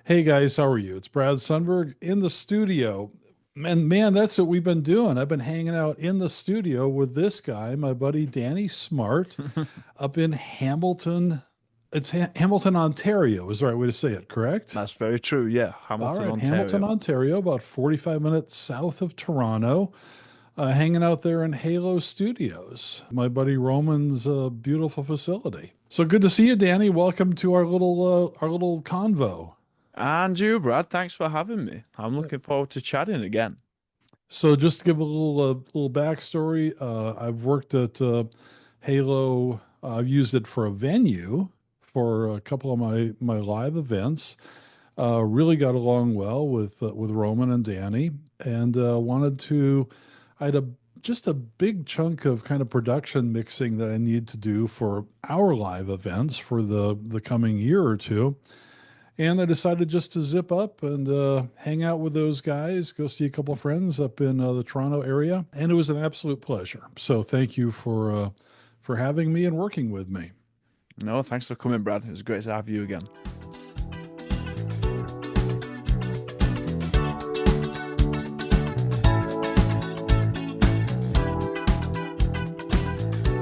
Hey guys, how are you? It's Brad Sundberg in the studio. And man, that's what we've been doing. I've been hanging out in the studio with this guy, my buddy Danny Smart, up in Hamilton. It's Hamilton, Ontario, is the right way to say it, correct? That's very true. Yeah, All Hamilton, right, Hamilton, Ontario. Ontario, about 45 minutes south of Toronto, hanging out there in Halo Studios, my buddy Roman's beautiful facility. So good to see you, Danny. Welcome to our little convo. And you, Brad, thanks for having me. I'm looking forward to chatting again. So just to give a little backstory, I've worked at Halo. I've used it for a venue for a couple of my live events. Really got along well with Roman and Danny, and wanted to. I had a just a big chunk of kind of production mixing that I need to do for our live events for the coming year or two. And I decided just to zip up and hang out with those guys, go see a couple of friends up in the Toronto area, and it was an absolute pleasure. So thank you for having me and working with me. No, thanks for coming, Brad. It was great to have you again.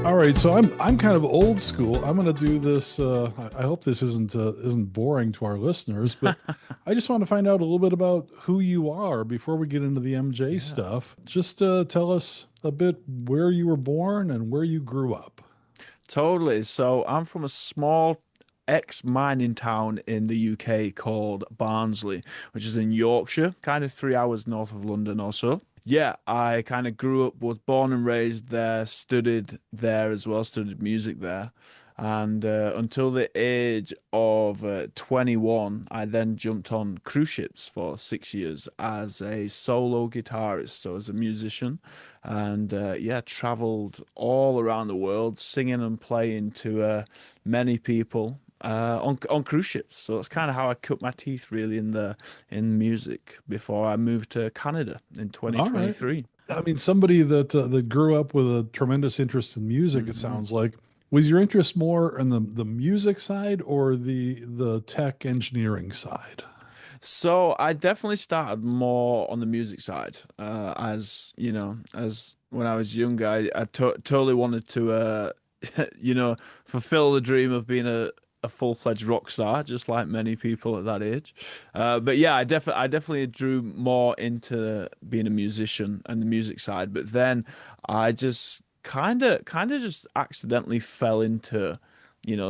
All right, so I'm kind of old school. I'm going to do this. I hope this isn't boring to our listeners, but I just want to find out a little bit about who you are before we get into the MJ Yeah. stuff. Just tell us a bit where you were born and where you grew up. Totally. So I'm from a small ex-mining town in the UK called Barnsley, which is in Yorkshire, kind of 3 hours north of London or so. Yeah, I kind of grew up, was born and raised there, studied there as well, studied music there. And until the age of 21, I then jumped on cruise ships for 6 years as a solo guitarist, so as a musician. And yeah, traveled all around the world, singing and playing to many people on cruise ships. So that's kind of how I cut my teeth really in music before I moved to Canada in All right. 2023. I mean, somebody that grew up with a tremendous interest in music, it Mhm. sounds like. Was your interest more in the music side or the tech engineering side? So I definitely started more on the music side, as you know, as when I was younger, I totally wanted to, you know, fulfill the dream of being a full-fledged rock star, just like many people at that age. But yeah, I definitely drew more into being a musician and the music side. But then I just kind of just accidentally fell into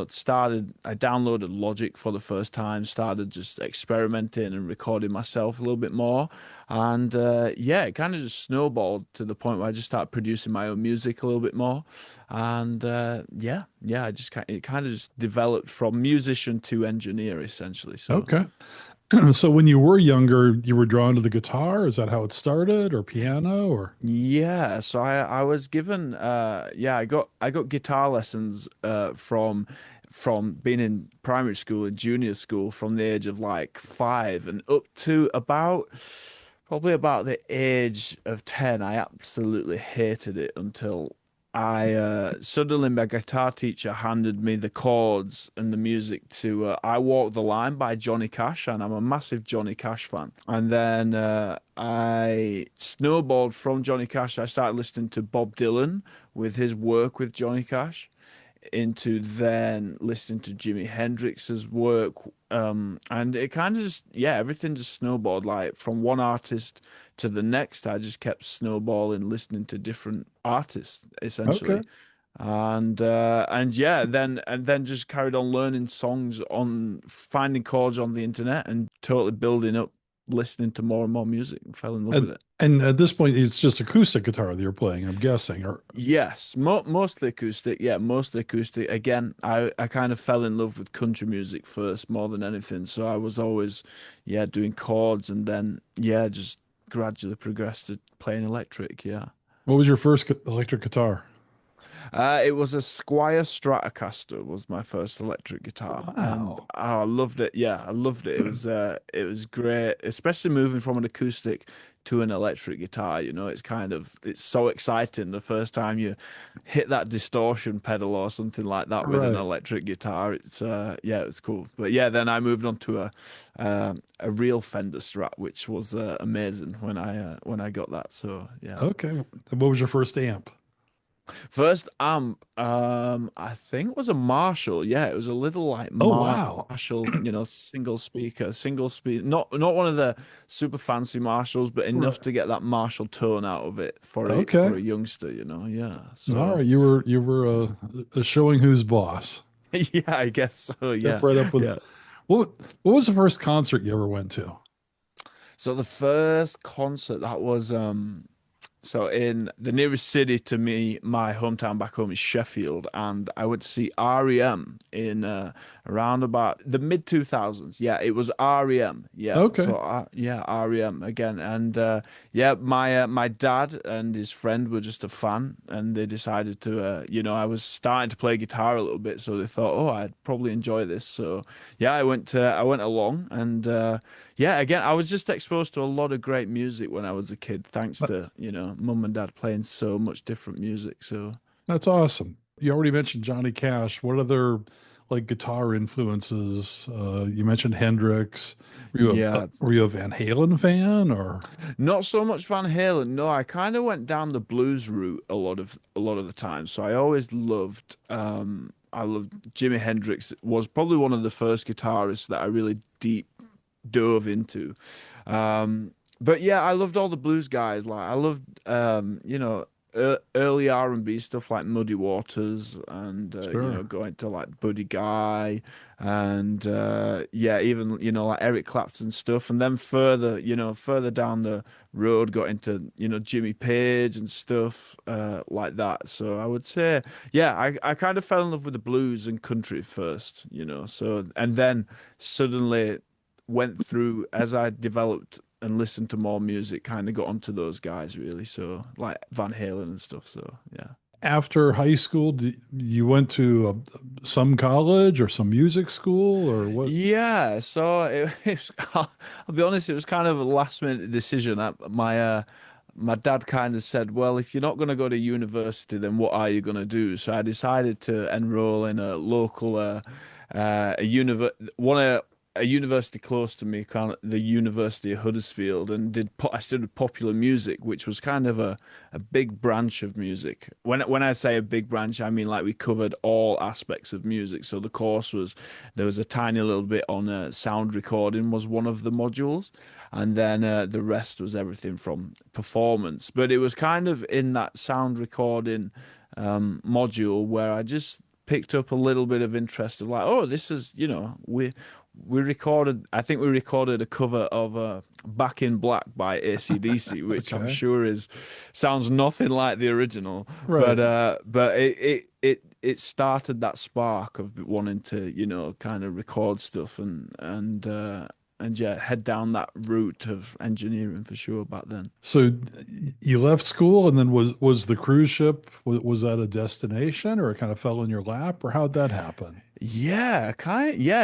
started, I downloaded Logic for the first time, started just experimenting and recording myself a little bit more. And yeah, it kind of just snowballed to the point where I just started producing my own music a little bit more. And yeah, it kind of just developed from musician to engineer essentially. So Okay. So when you were younger, you were drawn to the guitar? Is that how it started, or piano, or? yeah, so I was given yeah, I got guitar lessons from being in primary school and junior school from the age of like 5 and up to about probably about the age of 10. I absolutely hated it until I suddenly my guitar teacher handed me the chords and the music to I Walk the Line by Johnny Cash, and I'm a massive Johnny Cash fan. And then I snowballed from Johnny Cash. I started listening to Bob Dylan with his work with Johnny Cash into then listening to Jimi Hendrix's work. And it kind of just, yeah, everything just snowballed like from one artist to the next. I just kept snowballing, listening to different artists Okay. essentially. And yeah, then just carried on learning songs on finding chords on the internet and totally building up listening to more and more music and fell in love with And it. and at this point, it's just acoustic guitar that you're playing, I'm guessing. Or Yes, mostly acoustic. Yeah, mostly acoustic. Again, I kind of fell in love with country music first more than anything. So I was always, yeah, doing chords and then, yeah, just gradually progressed to playing electric. Yeah. what was your first electric guitar? It was a Squire Stratocaster was my first electric guitar, and Wow. oh, I loved it. Yeah, I loved it. It was great, especially moving from an acoustic to an electric guitar. It's so exciting the first time you hit that distortion pedal or something like that with an Right. electric guitar. Yeah, it's cool. But yeah, then I moved on to a real Fender Strat, which was amazing when I got that. So yeah. Okay. What was your first amp? First amp, I think it was a Marshall. Yeah, it was a little like Oh, wow. Marshall, single speed. Not one of the super fancy Marshalls, but enough Right. to get that Marshall tone out of it for Okay. a youngster. Yeah. All So right. You were showing who's boss. yeah, I guess so. Step Yeah, right up with yeah. what was the first concert you ever went to? So the first concert that was So in the nearest city to me, my hometown back home is Sheffield, and I went to see REM in around about the mid 2000s. Yeah, it was REM. Yeah, Okay. yeah, REM again, and yeah, my dad and his friend were just a fan, and they decided to, I was starting to play guitar a little bit, so they thought, oh, I'd probably enjoy this. So yeah, I went along, and yeah, again, I was just exposed to a lot of great music when I was a kid, thanks That- to, mum and dad playing so much different music. So, That's awesome. You already mentioned Johnny Cash. What other like guitar influences? You mentioned Hendrix. yeah, Were you a Van Halen fan or? not so much Van Halen. No, I kind of went down the blues route a lot of the time. So I loved Jimi Hendrix was probably one of the first guitarists that I really deep dove into. Um, but yeah, I loved all the blues guys. Like I loved, early R&B stuff like Muddy Waters and Sure. going to like Buddy Guy and yeah, even like Eric Clapton stuff. And then further down the road, got into Jimmy Page and stuff like that. So I would say, yeah, I kind of fell in love with the blues and country first, So and then suddenly went through as I developed and listened to more music, kind of got onto those guys really. So like Van Halen and stuff. So yeah. After high school, you went to some college or some music school or what? Yeah, so I'll be honest, it was kind of a last minute decision. My dad kind of said, "Well, if you're not going to go to university, then what are you going to do?" So I decided to enroll in a local a university close to me, kind of the University of Huddersfield, and I studied popular music, which was kind of a big branch of music. When I say a big branch, I mean like we covered all aspects of music. So the course was there was a tiny little bit on sound recording was one of the modules, and then the rest was everything from performance. But it was kind of in that sound recording module where I just picked up a little bit of interest of like, oh, this is, I think we recorded a cover of Back in Black by AC/DC, which I'm Okay. sure sounds nothing like the original, Right. but it started that spark of wanting to, kind of record stuff and yeah, head down that route of engineering for sure back then. So you left school and then was the cruise ship was that a destination or it kind of fell in your lap or how'd that happen? Yeah,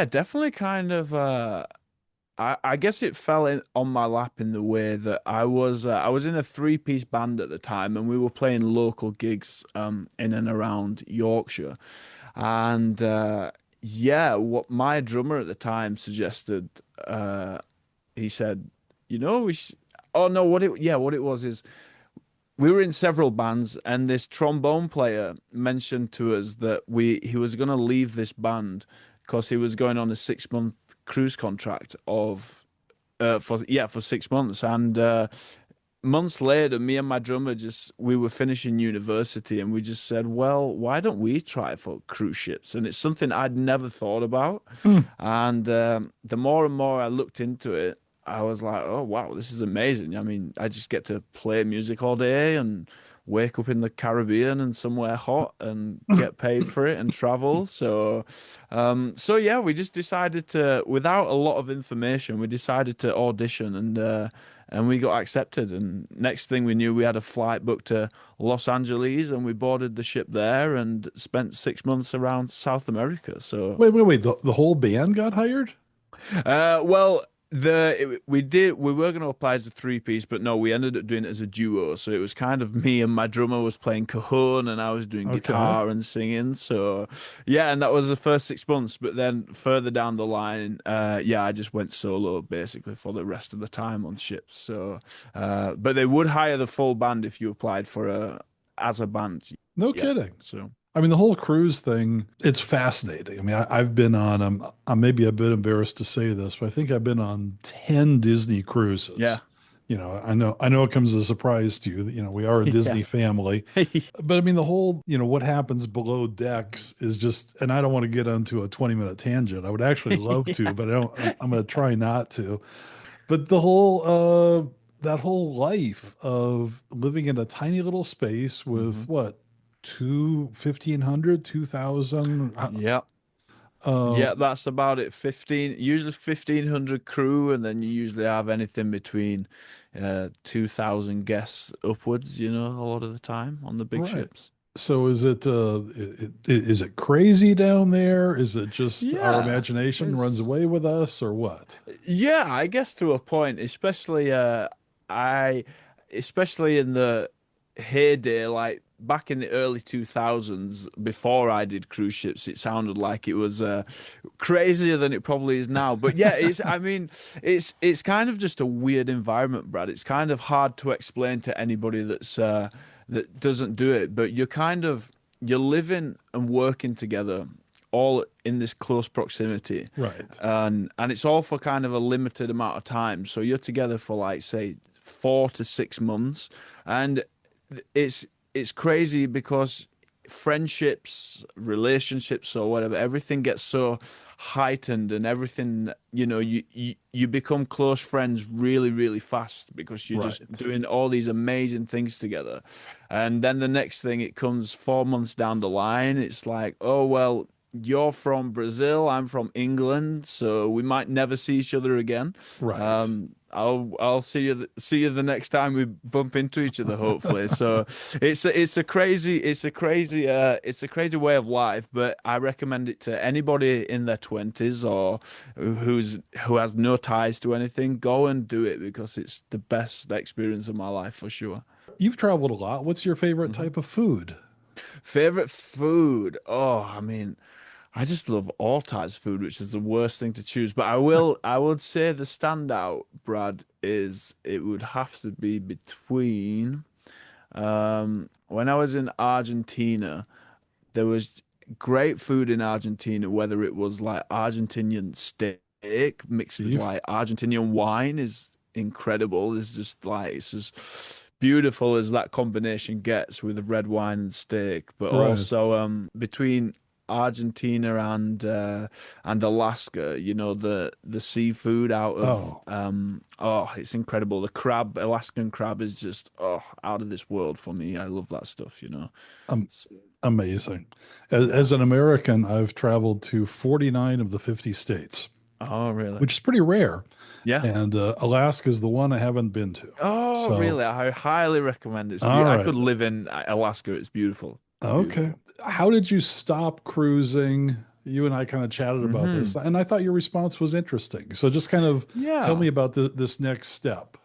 definitely kind of I guess it fell in on my lap in the way that I was in a three-piece band at the time and we were playing local gigs in and around Yorkshire. And yeah, what my drummer at the time suggested he said, we oh no, what it was is we were in several bands, and this trombone player mentioned to us that he was going to leave this band because he was going on a 6 month cruise contract of for 6 months, and months later, me and my drummer just we were finishing university, and we just said, well, why don't we try for cruise ships? And it's something I'd never thought about, Hmm. and the more and more I looked into it, I was like, oh wow, this is amazing. I mean, I just get to play music all day and wake up in the Caribbean and somewhere hot and get paid for it and travel. So yeah, we just decided to, without a lot of information, we decided to audition and we got accepted. And next thing we knew, we had a flight booked to Los Angeles and we boarded the ship there and spent 6 months around South America. So Wait. The whole band got hired? Well, We were going to apply as a three piece, but no, we ended up doing it as a duo. So it was kind of me and my drummer was playing cajon, and I was doing Okay. guitar and singing. So yeah, and that was the first 6 months. But then further down the line, yeah, I just went solo basically for the rest of the time on ships. So, but they would hire the full band if you applied for a as a band. No Yeah. kidding. So I mean, the whole cruise thing, it's fascinating. I mean, I've been on, I'm maybe a bit embarrassed to say this, but I think I've been on 10 Disney cruises. yeah, I know it comes as a surprise to you that, we are a yeah, Disney family. But I mean, the whole, what happens below decks is just, and I don't want to get onto a 20-minute tangent. I would actually love to, yeah. but I don't, I'm going to try not to. But that whole life of living in a tiny little space with hmm what, 1,500, 2,000. Yeah. Uh, Yeah, that's about it. 15, usually 1,500 crew, and then you usually have anything between 2,000 guests upwards, a lot of the time on the big right. ships. So is it crazy down there? Is it just our Yeah, imagination runs it's away with us or what? yeah, I guess to a point, especially I especially in the heyday, like back in the early 2000s, before I did cruise ships, it sounded like it was crazier than it probably is now. But yeah, I mean, it's kind of just a weird environment, Brad. It's kind of hard to explain to anybody that doesn't do it, but you're living and working together all in this close proximity, Right. and it's all for kind of a limited amount of time. So you're together for like say 4 to 6 months, and it's it's crazy because friendships, relationships, or whatever, everything gets so heightened, and everything, you become close friends really, really fast because you're just Right. doing all these amazing things together. And then the next thing, it comes 4 months down the line, it's like, oh, well, you're from Brazil, I'm from England, so we might never see each other again. Right. I'll see you the next time we bump into each other, hopefully. So it's a crazy way of life, but I recommend it to anybody in their 20s or who has no ties to anything. Go and do it because it's the best experience of my life for sure. You've traveled a lot. What's your favorite Mhm. type of food? Favorite food? Oh, I mean, I just love all types of food, which is the worst thing to choose. But I would say the standout, Brad, is it would have to be between when I was in Argentina, there was great food in Argentina, whether it was like Argentinian steak mixed with Beef? like Argentinian wine is incredible. It's just beautiful as that combination gets with red wine and steak. But Right. also between Argentina and Alaska, the seafood out of Oh, oh, it's incredible. The crab, Alaskan crab is just out of this world for me. I love that stuff. um, So, amazing. As an American, I've traveled to 49 of the 50 states, oh, really? which is pretty rare. Yeah. And Alaska is the one I haven't been to. Oh, So, really? I highly recommend it. all I right. could live in Alaska. It's beautiful. Okay. Beautiful. How did you stop cruising? You and I kind of chatted about this, Hmm. and I thought your response was interesting. So just kind of tell Yeah. me about this next step.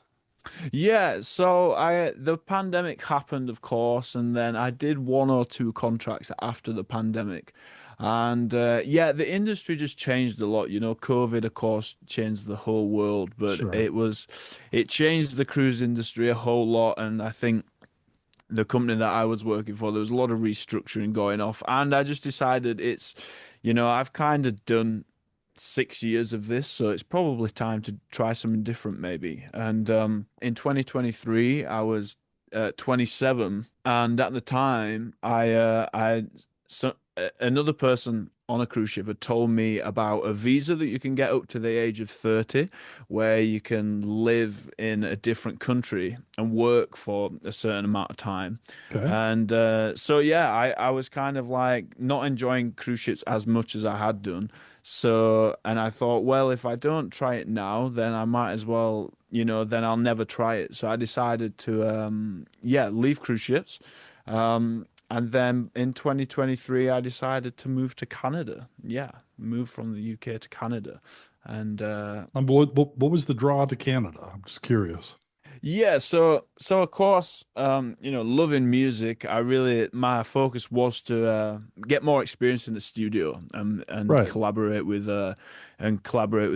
Yeah, so I the pandemic happened, of course, and then I did one or two contracts after the pandemic. And yeah, the industry just changed a lot. COVID, of course, changed the whole world, but Sure. it changed the cruise industry a whole lot. And I think the company that I was working for, there was a lot of restructuring going off, and I just decided I've kind of done 6 years of this, so it's probably time to try something different, maybe. And in 2023, I was 27, and at the time, another person on a cruise ship had told me about a visa that you can get up to the age of 30, where you can live in a different country and work for a certain amount of time. Okay. And so, yeah, I was kind of like not enjoying cruise ships as much as I had done. So, and I thought, well, if I don't try it now, then I might as well, then I'll never try it. So I decided to, yeah, leave cruise ships. And then in 2023, I decided to move to Canada. Yeah, move from the UK to Canada. And What was the draw to Canada? I'm just curious. yeah, so of course, loving music, my focus was to get more experience in the studio and Right. collaborate with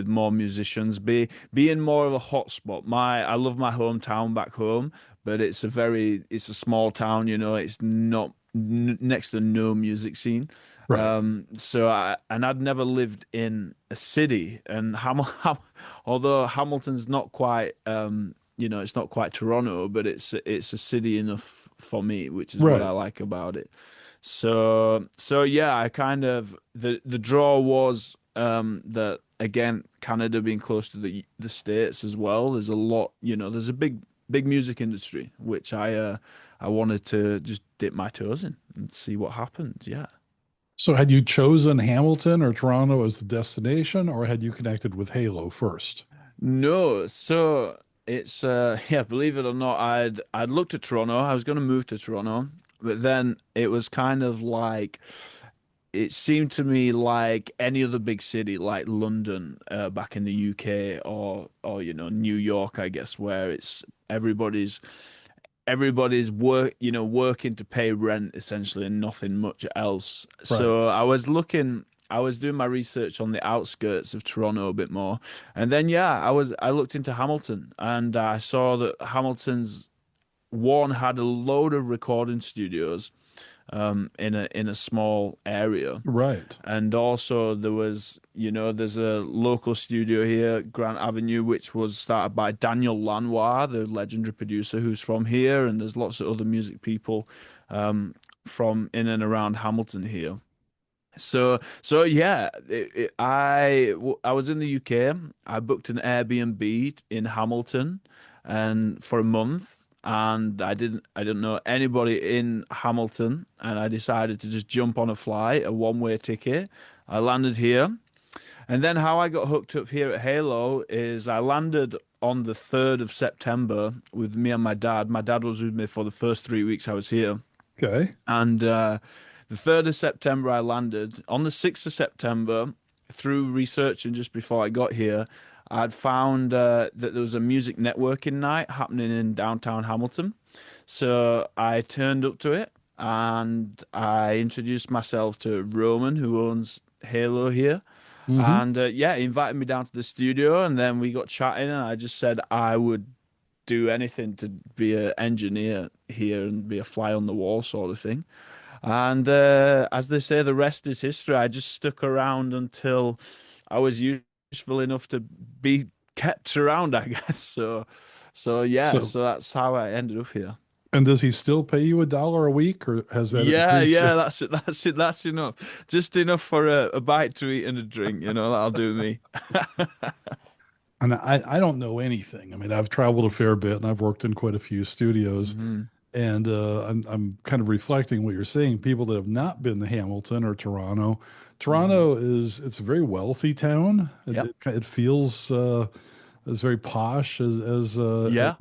more musicians, be in more of a hotspot. I love my hometown back home, but it's a small town, it's not next to no music scene. Right. And I'd never lived in a city, and although Hamilton's not quite it's not quite Toronto, but it's a city enough for me, which is what I Right. like about it. So yeah, I kind of the draw was that again, Canada being close to the States as well. There's a lot, there's a big music industry, which I wanted to just dip my toes in and see what happens. Yeah. So had you chosen Hamilton or Toronto as the destination, or had you connected with Halo first? No, so it's yeah, believe it or not, I'd looked at Toronto. I was going to move to Toronto, but then it was kind of like it seemed to me like any other big city, like London, back in the UK, or New York, I guess, where it's everybody's working to pay rent essentially and nothing much else. Right. So I was doing my research on the outskirts of Toronto a bit more. And then yeah, I looked into Hamilton and I saw that Hamilton's one had a load of recording studios in a small area. Right. And also there's a local studio here, Grant Avenue, which was started by Daniel Lanois, the legendary producer who's from here, and there's lots of other music people from in and around Hamilton here. So yeah, I was in the UK. I booked an Airbnb in Hamilton, and for a month, and I didn't know anybody in Hamilton, and I decided to just jump on a flight, a one-way ticket. I landed here, and then how I got hooked up here at Halo is I landed on the 3rd of September with me and my dad. My dad was with me for the first 3 weeks I was here. Okay. And the 3rd of September, I landed. On the 6th of September, through research and just before I got here, I'd found that there was a music networking night happening in downtown Hamilton. So I turned up to it and I introduced myself to Roman, who owns Halo here. Hmm. And yeah, he invited me down to the studio and then we got chatting and I just said I would do anything to be an engineer here and be a fly on the wall sort of thing. And as they say, the rest is history. I just stuck around until I was useful enough to be kept around, I guess. So yeah, So, so that's how I ended up here. and does he still pay you $1 a week, or has that Yeah, increased? yeah, that's it. That's it. That's enough. Just enough for a bite to eat and a drink. That'll do me. And I don't know anything. I mean, I've traveled a fair bit and I've worked in quite a few studios. Hmm. And I'm kind of reflecting what you're saying. People that have not been to Hamilton or Toronto, Hmm. Toronto it's a very wealthy town. Yep. It feels as very posh as Yeah.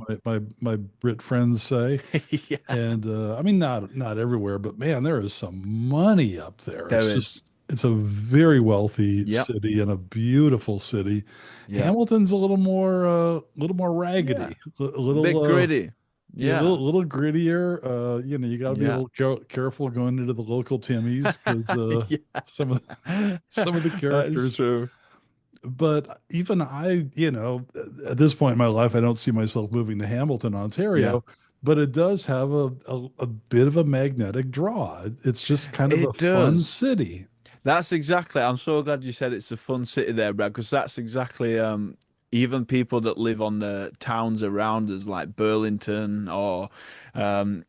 my Brit friends say. Yeah. And I mean, not everywhere, but man, there is some money up there. There is. It's a very wealthy Yep. city and a beautiful city. Yeah. Hamilton's a little more Yeah. raggedy, a A bit gritty. yeah, Yeah. a little grittier. You got to be a Yeah. little careful going into the local Timmy's because Yeah. some of some of the That is characters. true. But even at this point in my life, I don't see myself moving to Hamilton, Yeah. Ontario. But it does have a bit of a magnetic draw. It's just kind of a It fun does. city. That's exactly. I'm so glad you said it's a fun city there, Brad, because that's exactly even people that live on the towns around us, like Burlington or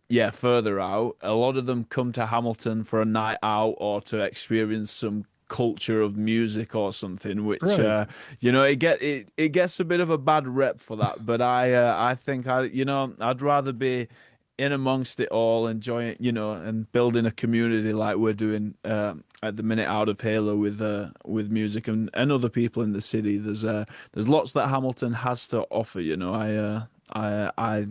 yeah, further out, a lot of them come to Hamilton for a night out or to experience some culture of music or something, which Right. it gets a bit of a bad rep for that, but I think I'd rather be in amongst it all, enjoying, and building a community like we're doing at the minute out of Halo with music and other people in the city. There's lots that Hamilton has to offer. I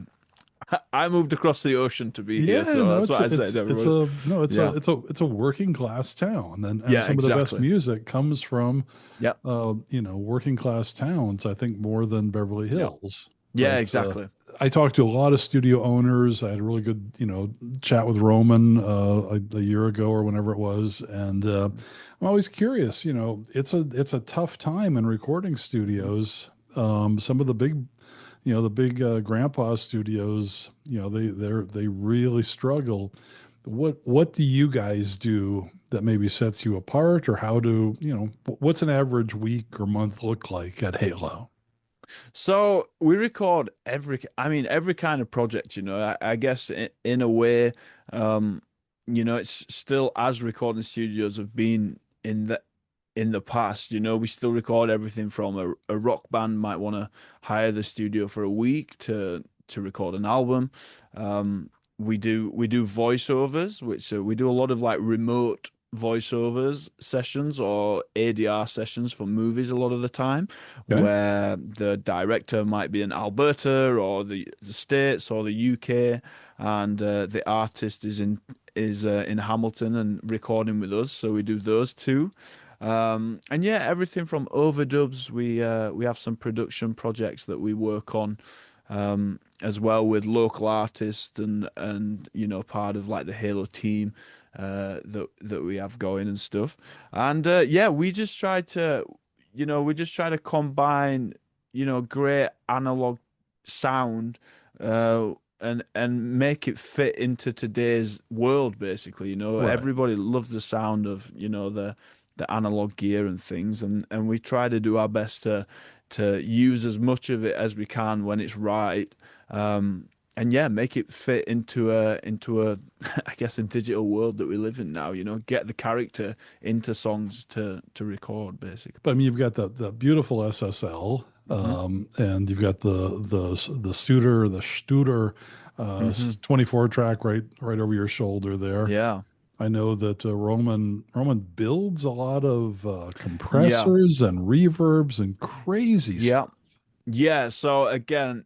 I moved across the ocean to be here, Yeah, so no, that's what I say to it's everybody. a no, Yeah, it's a working class town, and yeah, some of the best exactly. music comes from Yep, working class towns. I think more than Beverly yep, Hills. yeah, But exactly. I talked to a lot of studio owners. I had a really good chat with Roman a year ago or whenever it was, and I'm always curious. It's a tough time in recording studios. Some of the big the big grandpa studios, they really struggle. What do you guys do that maybe sets you apart, or how do what's an average week or month look like at Halo? So we record I mean, every kind of project, I guess in a way, um, it's still as recording studios have been in the past, we still record everything from a rock band might want to hire the studio for a week to record an album. Um, we do voiceovers, which we do a lot of like remote voiceovers sessions or ADR sessions for movies a lot of the time, Okay. where the director might be in Alberta or the States or the UK, and the artist is in Hamilton and recording with us. So we do those two. And yeah, everything from overdubs. We have some production projects that we work on as well with local artists and part of like the Halo team that we have going and stuff. And yeah, we just try to combine great analog sound and make it fit into today's world basically. Right. Everybody loves the sound of the analog gear and things, and we try to do our best to use as much of it as we can when it's right. And yeah, make it fit into a I guess a digital world that we live in now. Get the character into songs to record basically. But I mean, you've got the beautiful SSL, Hmm. and you've got the Studer, Hmm. 24 track right over your shoulder there. Yeah. I know that Roman builds a lot of Yeah. compressors and reverbs and crazy Yeah. stuff. Yeah, so again,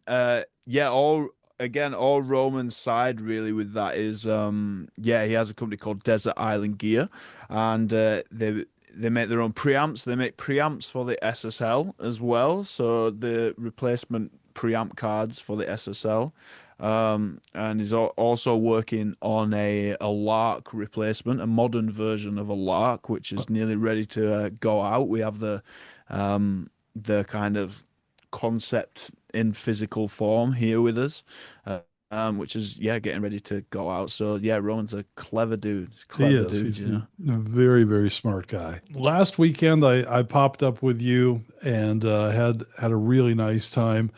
all Roman's side really with that is yeah, he has a company called Desert Island Gear, and they make their own preamps. They make preamps for the SSL as well, so the replacement preamp cards for the SSL. And he's also working on a Lark replacement, a modern version of a Lark, which is nearly ready to go out. We have the kind of concept in physical form here with us, which is yeah, getting ready to go out. So yeah, Rowan's a He clever is. dude, He's you a know. very, very smart guy. Last weekend, I popped up with you and had a really nice time.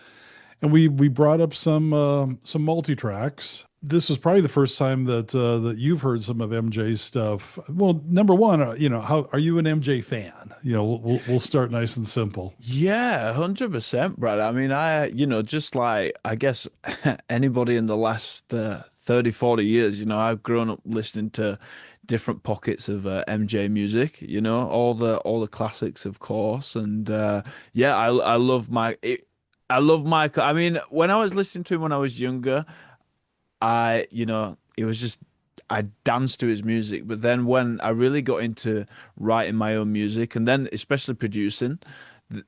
And we brought up some multi tracks. This was probably the first time that you've heard some of MJ's stuff. Well, number one, how are you an MJ fan? We'll start nice and simple. Yeah, 100%, Brad. I mean, just like I guess anybody in the last 30, 40 years, I've grown up listening to different pockets of MJ music, all the classics, of course. And yeah, I love Michael. I mean, when I was listening to him when I was younger, it was just I danced to his music. But then when I really got into writing my own music and then especially producing,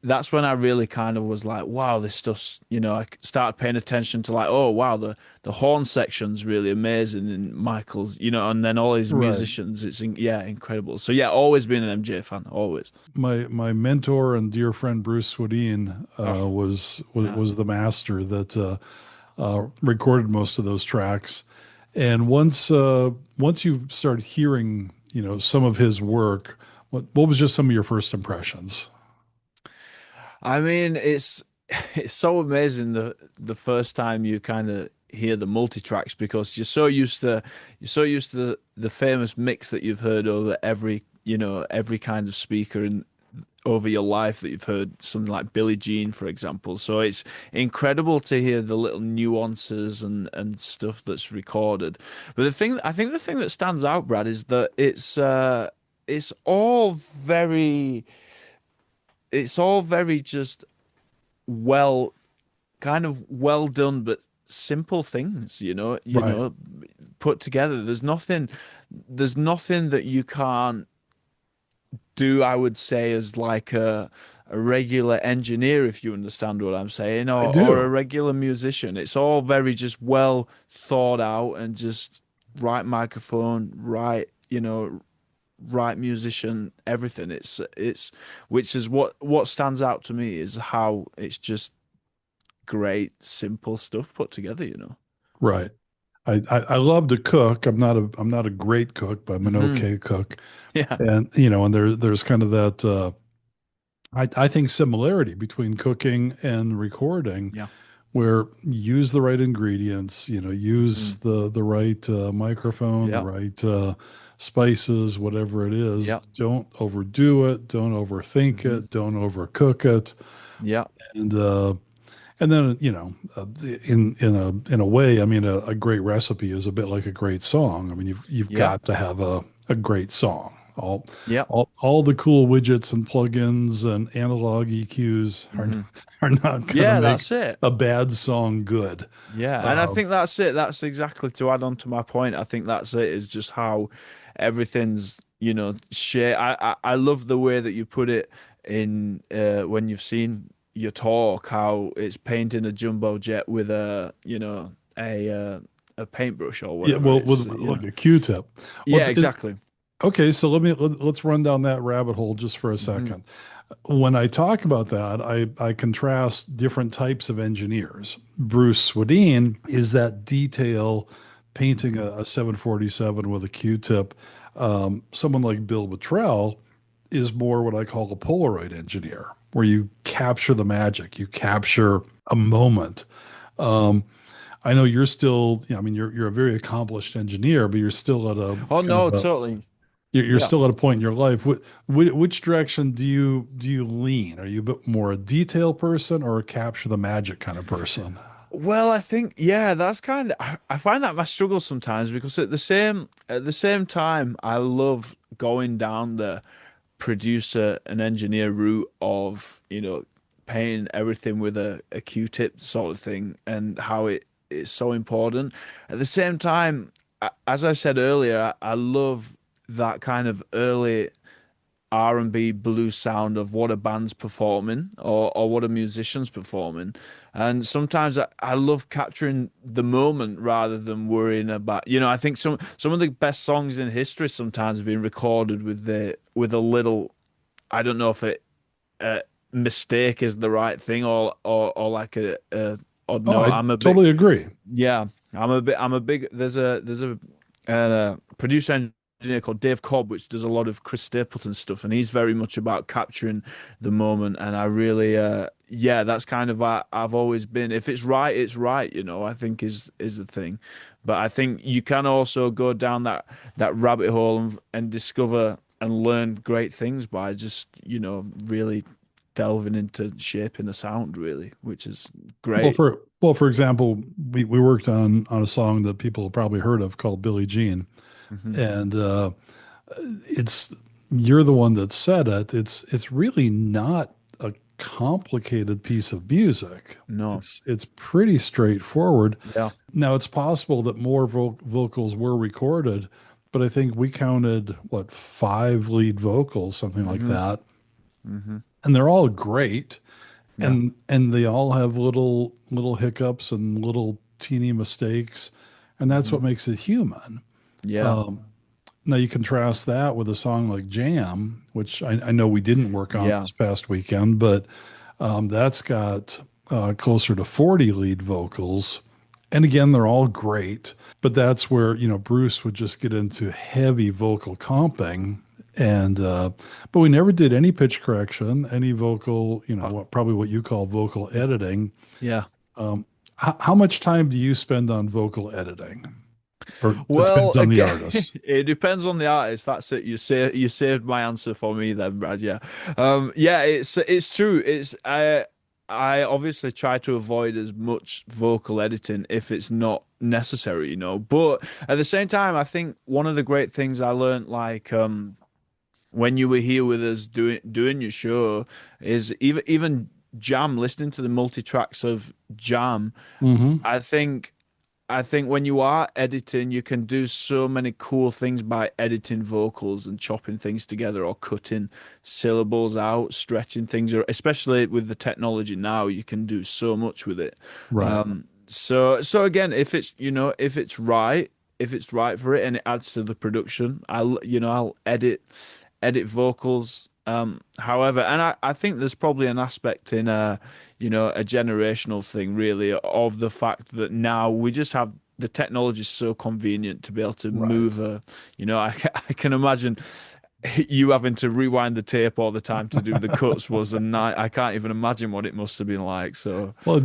that's when I really kind of was like, wow, this stuff's, I started paying attention to like, oh wow, the horn section's really amazing in Michael's, and then all his Right. musicians, yeah, incredible. So yeah, always been an MJ fan, always. My mentor and dear friend Bruce Swedien Oh, yeah. was the master that recorded most of those tracks. And once you started hearing, some of his work, what was just some of your first impressions? I mean, it's so amazing the first time you kind of hear the multi tracks because you're so used to the famous mix that you've heard over every kind of speaker and over your life that you've heard something like Billie Jean, for example. So it's incredible to hear the little nuances and stuff that's recorded. But the thing that stands out, Brad, is that it's all very just well kind of well done, but simple things, Right. put together. There's nothing that you can't do, I would say, as like a regular engineer, if you understand what I'm saying, I or a do. regular musician. It's all very just well thought out and just right microphone, right, right musician, everything. It's which is what stands out to me is how it's just great, simple stuff put together. Right. I love to cook. I'm not a great cook, but I'm an Hmm. okay cook. Yeah. And and there's kind of that I think similarity between cooking and recording Yeah. where use the right ingredients, use Mm. the right microphone, the Yeah. right spices, whatever it is. Yeah. Don't overdo it, don't overthink Hmm. it, don't overcook it. Yeah. And and then, in a way, I mean, a great recipe is a bit like a great song. I mean, you've Yeah. got to have a great song. All Yeah. all the cool widgets and plugins and analog EQs are Hmm. are not going to Yeah, make that's it. a bad song good. Yeah, and I Um, think that's it. That's exactly to add on to my point. I think that's it. Is just how everything's share. I love the way that you put it in when you've seen your talk. How it's painting a jumbo jet with a paintbrush or yeah, whatever. well, It's with like a Q-tip. yeah, What's it? exactly. Okay, so let's run down that rabbit hole just for a Hmm. second. When I talk about that, I contrast different types of engineers. Bruce Swedien is that detail painting Hmm. a 747 with a Q-tip. Someone like Bill Bottrell is more what I call a Polaroid engineer, where you capture the magic, you capture a moment. Um, I know you're still, I mean, you're a very accomplished engineer, but you're still at a Oh kind no, of a totally. you're Yeah. still at a point in your life. Which direction do you lean? Are you a bit more a detail person or a capture the magic kind of person? Well, I think yeah, that's kind of I find that my struggle sometimes because at the same time I love going down the producer and engineer route of painting everything with a Q-tip sort of thing and how it is so important. At the same time, as I said earlier, I love that kind of early R&B blues sound of what a band's performing or what a musician's performing. And sometimes I love capturing the moment rather than worrying about, I think some of the best songs in history sometimes have been recorded with a little, I don't know if a mistake is the right thing or like a odd Oh, note. I totally agree. Yeah, I'm a big there's a producer engineer called Dave Cobb, which does a lot of Chris Stapleton stuff, and he's very much about capturing the moment. And I really, yeah, that's kind of I've always been. If it's right, it's right. I think is the thing. But I think you can also go down that rabbit hole and discover and learn great things by just really delving into shaping the sound, really, which is Well, great. for example, we worked on a song that people have probably heard of called Billie Jean, Hmm. and it's you're the one that said it. It's really not a complicated piece of music. No. It's pretty straightforward. Yeah. Now, it's possible that more vocals were recorded, but I think we counted, what, five lead vocals, something like Hmm. that. Hmm. And they're all great. Yeah. And they all have little hiccups and little teeny mistakes. And that's Hmm. what makes it human. Yeah. Now you contrast that with a song like Jam, which I know we didn't work on Yeah. this past weekend, but that's got closer to 40 lead vocals. And again, they're all great, but that's where, Bruce would just get into heavy vocal comping. And, but we never did any pitch correction, any vocal, Uh, probably what you call vocal yeah. editing. Yeah. How much time do you spend on vocal editing? Or it Well, depends on the again, artist. it depends on the artist. That's it. You saved my answer for me then, Brad. Yeah. Yeah, it's true. I obviously try to avoid as much vocal editing if it's not necessary. But at the same time, I think one of the great things I learned, like when you were here with us doing your show, is even Jam, listening to the multi tracks of Jam, Hmm. I think I think when you are editing, you can do so many cool things by editing vocals and chopping things together or cutting syllables out, stretching things, or especially with the technology now, you can do so much with it. Right. So again, if it's, if it's right for it and it adds to the production, I'll edit vocals. However, and I think there's probably an aspect in a generational thing really of the fact that now we just have the technology is so convenient to be able to Right. move I can imagine you having to rewind the tape all the time to do the cuts was a night. I can't even imagine what it must have been like. So Well,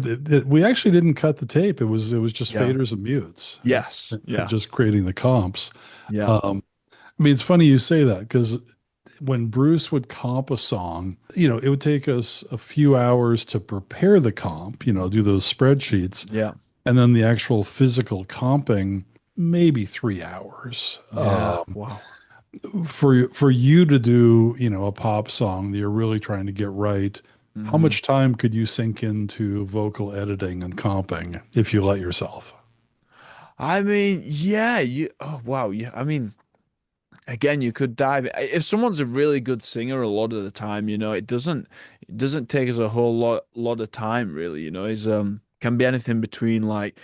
we actually didn't cut the tape. It was just yeah. faders and mutes, Yes. and Yeah. just creating the comps. Yeah. Um, I mean, it's funny you say that because when Bruce would comp a song, it would take us a few hours to prepare the comp, do those spreadsheets, Yeah. and then the actual physical comping, maybe 3 hours. Yeah. Wow. For you to do, a pop song that you're really trying to get right, how hmm much time could you sink into vocal editing and comping if you let yourself? I mean, yeah, oh wow, yeah. I mean, again, you could dive if someone's a really good singer a lot of the time, it doesn't take us a whole lot of time really, is can be anything between like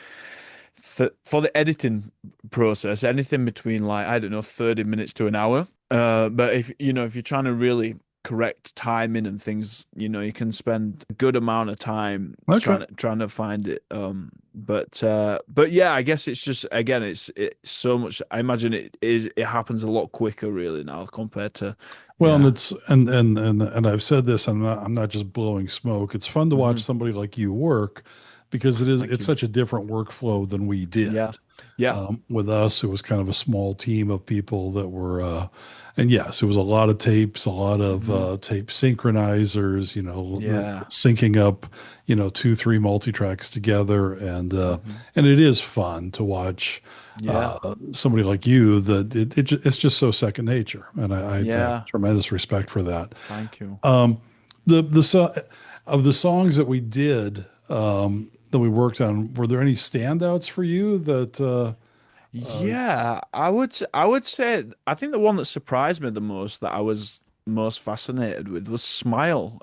for the editing process, anything between like I don't know 30 minutes to an hour. But if you're trying to really correct timing and things, you can spend a good amount of time Okay. trying to find it. But yeah, I guess it's just again, it's so much. I imagine it happens a lot quicker really now compared to Well, and yeah. it's and I've said this, I'm not just blowing smoke. It's fun to watch hmm somebody like you work because Thank it's you. such a different workflow than we Yeah. did. Yeah. With us, it was kind of a small team of people that were, and yes, it was a lot of tapes, a lot of hmm tape synchronizers, Yeah. syncing up, two, three multi-tracks together, hmm and it is fun to watch Yeah. somebody like you that it's just so second nature, and I have Yeah. tremendous respect for that. Thank you. Um, of the songs that we did that we worked on, were there any standouts for you that? Yeah, I would say I think the one that surprised me the most that I was most fascinated with was Smile.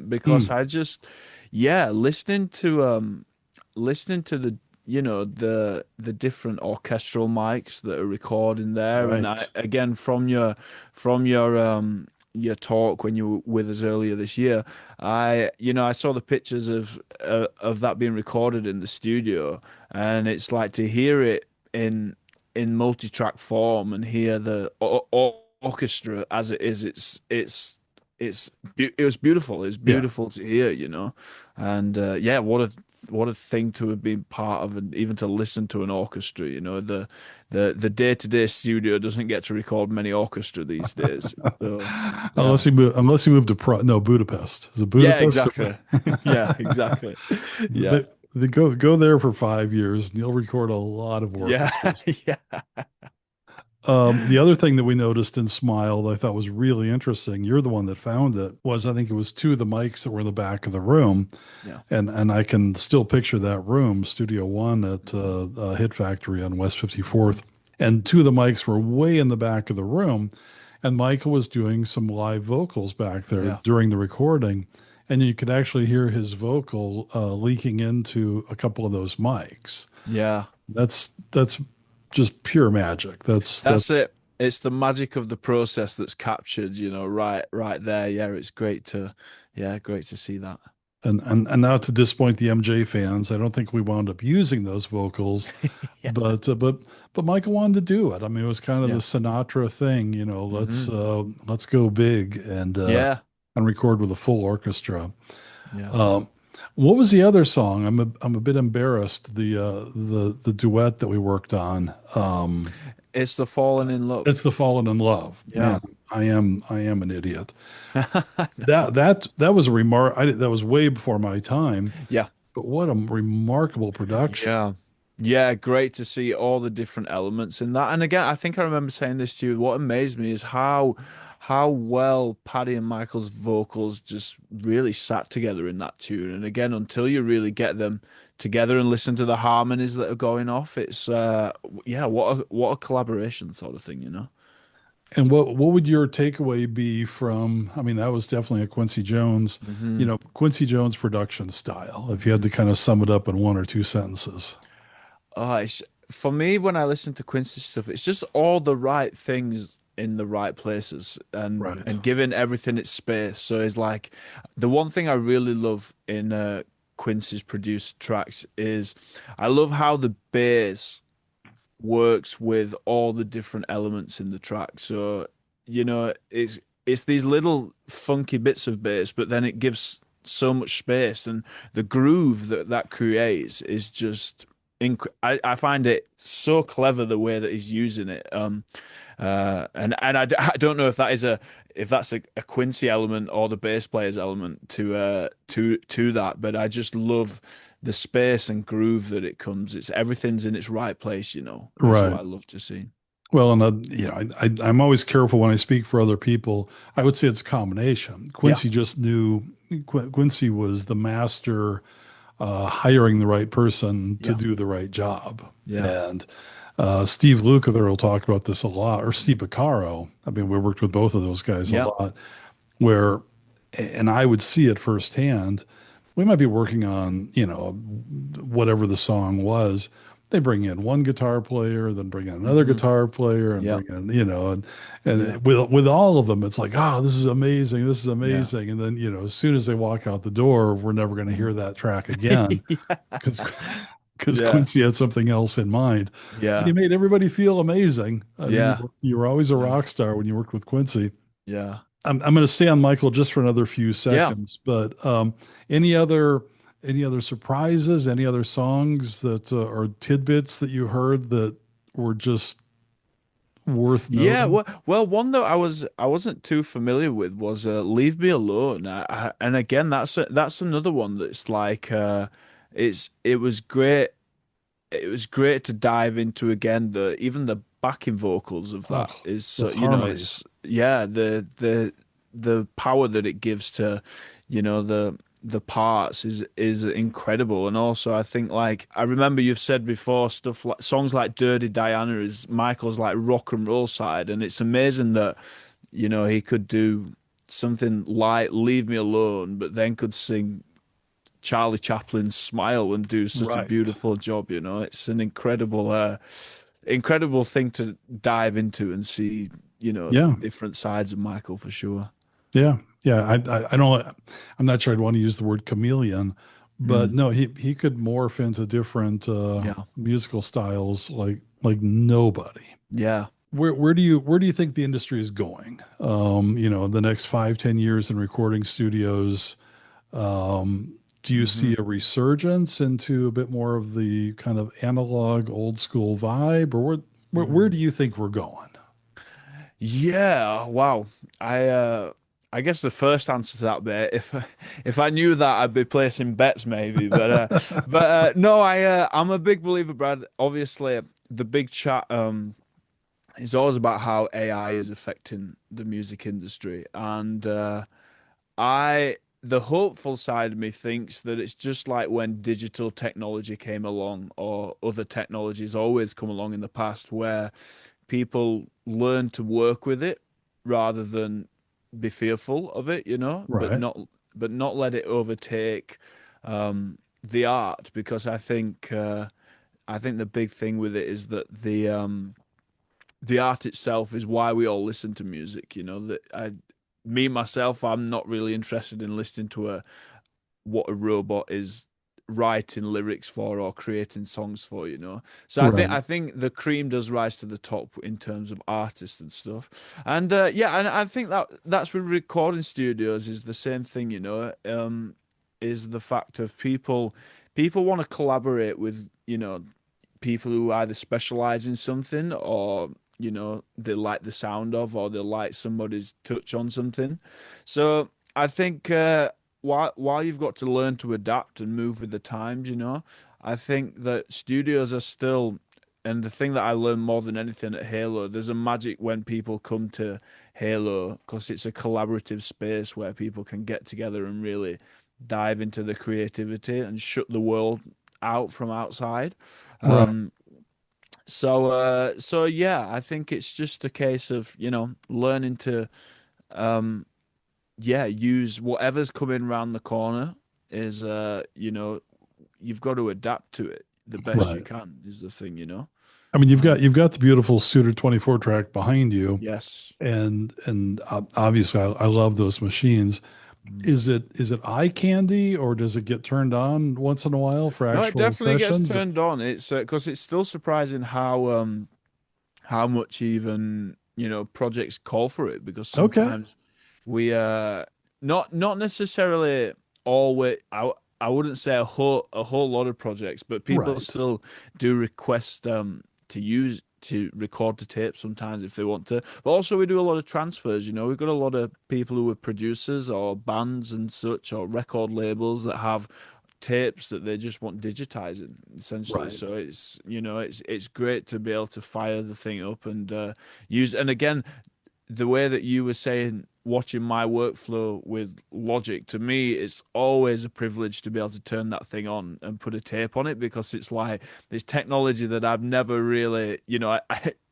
Because Mm, I just yeah, listening to the the different orchestral mics that are recording there and I right. again from your talk when you were with us earlier this year, I saw the pictures of that being recorded in the studio, and it's like to hear it in multi-track form and hear the orchestra as it is. It was beautiful. It's Yeah. beautiful to hear, and yeah, what a thing to have been part of, and even to listen to an orchestra. The day-to-day studio doesn't get to record many orchestra these days. So yeah, Unless you move to no, Budapest. Is it yeah, Budapest? exactly. Yeah, exactly. Yeah, They go there for 5 years and you'll record a lot of yeah, orchestras. yeah, The other thing that we noticed in Smile that I thought was really interesting, you're the one that found it, was I think it was two of the mics that were in the back of the room. yeah. And I can still picture that room, Studio One at Hit Factory on West Mhm. 54th. And two of the mics were way in the back of the room. And Michael was doing some live vocals back there Yeah, during the recording. And you could actually hear his vocal leaking into a couple of those mics. yeah. That's just pure magic. That's That's it. It's the magic of the process that's captured, right there. Yeah, it's great to see that. and not to disappoint the MJ fans, I don't think we wound up using those vocals, Yeah, but Michael wanted to do it. I mean, it was kind of the yeah, Sinatra thing, hmm let's go big yeah, and record with a full orchestra. yeah. Um, what was the other song? I'm a bit embarrassed. The duet that we worked on. It's the falling in love. It's the Fallen in Love. Yeah, Man, I am an idiot. That was a that was way before my time, yeah, but what a remarkable production. yeah, yeah. Great to see all the different elements in that. And again, I think I remember saying this to you. What amazed me is how well Paddy and Michael's vocals just really sat together in that tune. And again, until you really get them together and listen to the harmonies that are going off, it's yeah, what a collaboration sort of thing, you know? And what would your takeaway be from, I mean, that was definitely a Quincy Jones, Hmm. Quincy Jones production style, if you had to kind of sum it up in one or two sentences. It's for me when I listen to Quincy stuff, it's just all the right things in the right places Right. and giving everything its space. So it's like the one thing I really love in Quincy's produced tracks is I love how the bass works with all the different elements in the track. So, it's these little funky bits of bass, but then it gives so much space, and the groove that creates is just I find it so clever the way that he's using it. I don't know if that's a Quincy element or the bass player's element to that, but I just love the space and groove that it comes. It's everything's in its right place, you know. That's what Right. I love to see. Well, and I'm always careful when I speak for other people. I would say it's a combination. Yeah, Quincy just knew Quincy was the master hiring the right person to yeah, do the right job. yeah. And Steve Lukather will talk about this a lot, or Steve Picaro. I mean, we worked with both of those guys a Yeah. lot, where, and I would see it firsthand. We might be working on, whatever the song was. They bring in one guitar player, then bring in another Hmm. guitar player, and Yeah, bring in, yeah, and with all of them, it's like, oh, this is amazing, this is yeah. amazing. And then, as soon as they walk out the door, we're never going to Mhm. hear that track again because because Yeah, Quincy had something else in mind. But he yeah, made everybody feel amazing. I mean, yeah, you were always a yeah, rock star when you worked with Quincy. yeah, I'm going to stay on Michael just for another few yeah. seconds, but any other any other surprises, any other songs that or tidbits that you heard that were just worth Yeah, noting? well, one that I wasn't too familiar with was "Leave Me Alone," and again, that's another one that's like it was great. It was great to dive into again. The even the backing vocals of Oh, that is the so harmonies. it's yeah the power that it gives to the parts is incredible. And also I think like I remember you've said before stuff like songs like Dirty Diana is Michael's like rock and roll side, and it's amazing that he could do something like Leave Me Alone but then could sing Charlie Chaplin's Smile and do such a Right. beautiful job. It's an incredible thing to dive into and see, Yeah. different sides of Michael for sure. Yeah. Yeah. I don't, I'm not sure I'd want to use the word chameleon, but Mm, no, he could morph into different yeah, musical styles like nobody. yeah. Where do you think the industry is going? The next 5, 10 years in recording studios. Do you Hmm. see a resurgence into a bit more of the kind of analog old school vibe, or where Hmm. do you think we're going? Yeah, wow. I uh I guess the first answer to that bit, if I knew that, I'd be placing bets maybe. But no, I'm a big believer, Brad. Obviously, the big chat is always about how AI is affecting the music industry, and I the hopeful side of me thinks that it's just like when digital technology came along or other technologies always come along in the past where people learn to work with it rather than be fearful of it, Right. but not let it overtake the art because I think the big thing with it is that the art itself is why we all listen to music. Me myself, I'm not really interested in listening to a what a robot is writing lyrics for or creating songs for. So Right. I think the cream does rise to the top in terms of artists and stuff. And yeah, and I think that's with recording studios is the same thing. Is the fact of people want to collaborate with people who either specialize in something or they like the sound of or they like somebody's touch on something. So I think while you've got to learn to adapt and move with the times, I think that studios are still and the thing that I learned more than anything at Halo, there's a magic when people come to Halo because it's a collaborative space where people can get together and really dive into the creativity and shut the world out from outside. Right. So yeah, I think it's just a case of, learning to um yeah, use whatever's coming around the corner is you've got to adapt to it the best you Right. can is the thing. I mean, Um, you've got the beautiful Studer 24 track behind you, yes. and obviously I love those machines. Mm. Is it eye candy, or does it get turned on once in a while for No, it actual definitely gets sessions? turned on. It's because it's still surprising how much even projects call for it because Okay. sometimes we not necessarily always I wouldn't say a whole lot of projects, but people Right. still do request to record to tape sometimes if they want to. But also we do a lot of transfers, we've got a lot of people who are producers or bands and such or record labels that have tapes that they just want digitizing essentially. Right. So it's great to be able to fire the thing up and use. And again, the way that you were saying watching my workflow with Logic, to me it's always a privilege to be able to turn that thing on and put a tape on it because it's like this technology that I've never really,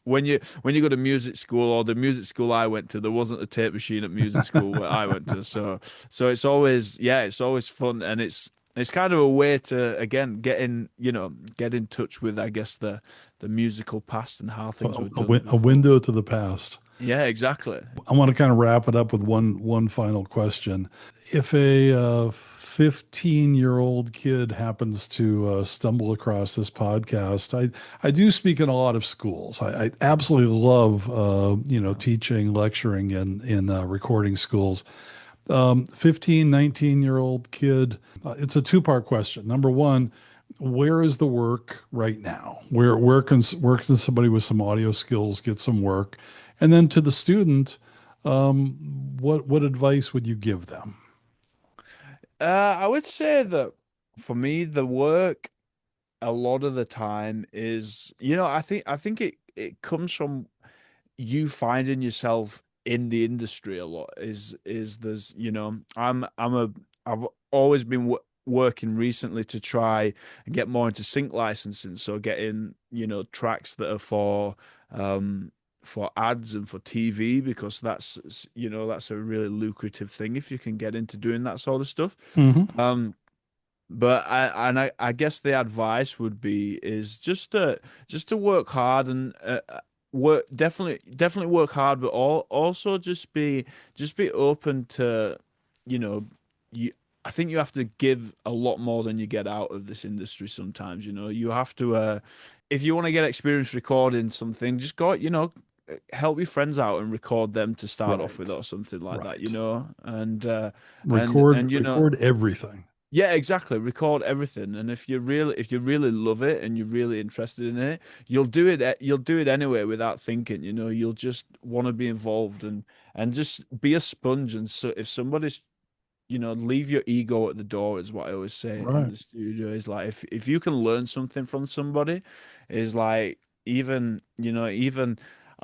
when you go to music school or the music school I went to, there wasn't a tape machine at music school where I went to. So it's always fun, and it's kind of a way to again get in touch with, I guess, the musical past and how things were done A before. window to the past. Yeah, exactly. I want to kind of wrap it up with one final question. If a 15-year-old kid happens to stumble across this podcast, I do speak in a lot of schools. I absolutely love teaching, lecturing in recording schools. 15, 19-year-old kid. It's a two-part question. Number one, where is the work right now? Where can somebody with some audio skills get some work? And then to the student, what advice would you give them? I would say that for me, the work a lot of the time is, I think it comes from you finding yourself in the industry a lot. Is there's I've always been working recently to try and get more into sync licensing, so getting tracks that are for ads and for TV because that's a really lucrative thing if you can get into doing that sort of stuff. Hmm. Um, but I guess the advice would be is just to work hard and work definitely work hard, but also just be open to you know you. I think you have to give a lot more than you get out of this industry sometimes. You have to if you want to get experience recording something, just go help your friends out and record them to start off with Right. or something like that. Right. And and Record and record everything. yeah, exactly. Record everything, and if you really love it and you're really interested in it, you'll do it. You'll do it anyway without thinking. You'll just want to be involved and just be a sponge. And so if somebody's, leave your ego at the door is what I always say in Right. the studio. Is like if you can learn something from somebody, is like even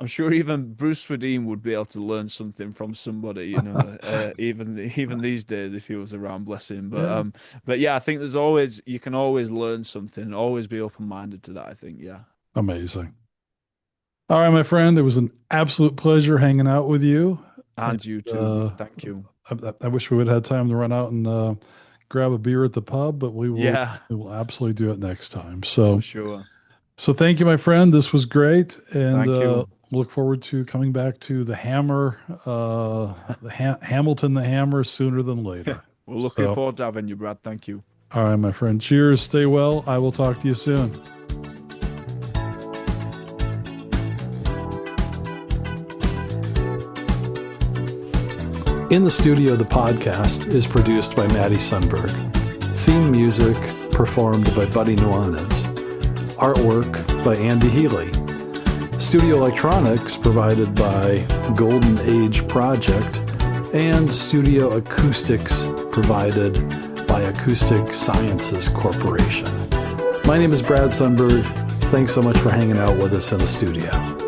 I'm sure even Bruce Swedien would be able to learn something from somebody, even these days if he was around, bless him. But Yeah. but yeah, I think you can always learn something, always be open minded to that. I think, yeah. Amazing. All right, my friend. It was an absolute pleasure hanging out with you. And And you too. uh, Thank you. I wish we would have had time to run out and grab a beer at the pub, but we will Yeah, we will absolutely do it next time. for So sure. thank you, my friend. This was great, and Thank you. look forward to coming back to the Hammer, Hamilton, the Hammer sooner than later. We're looking So, forward to having you, Brad. Thank you. all right, my friend. Cheers. Stay well. I will talk to you soon. In the Studio, the podcast is produced by Maddie Sundberg. Theme music performed by Buddy Nuanez. Artwork by Andy Healy. Studio electronics provided by Golden Age Project, and studio acoustics provided by Acoustic Sciences Corporation. My name is Brad Sundberg. thanks so much for hanging out with us in the studio.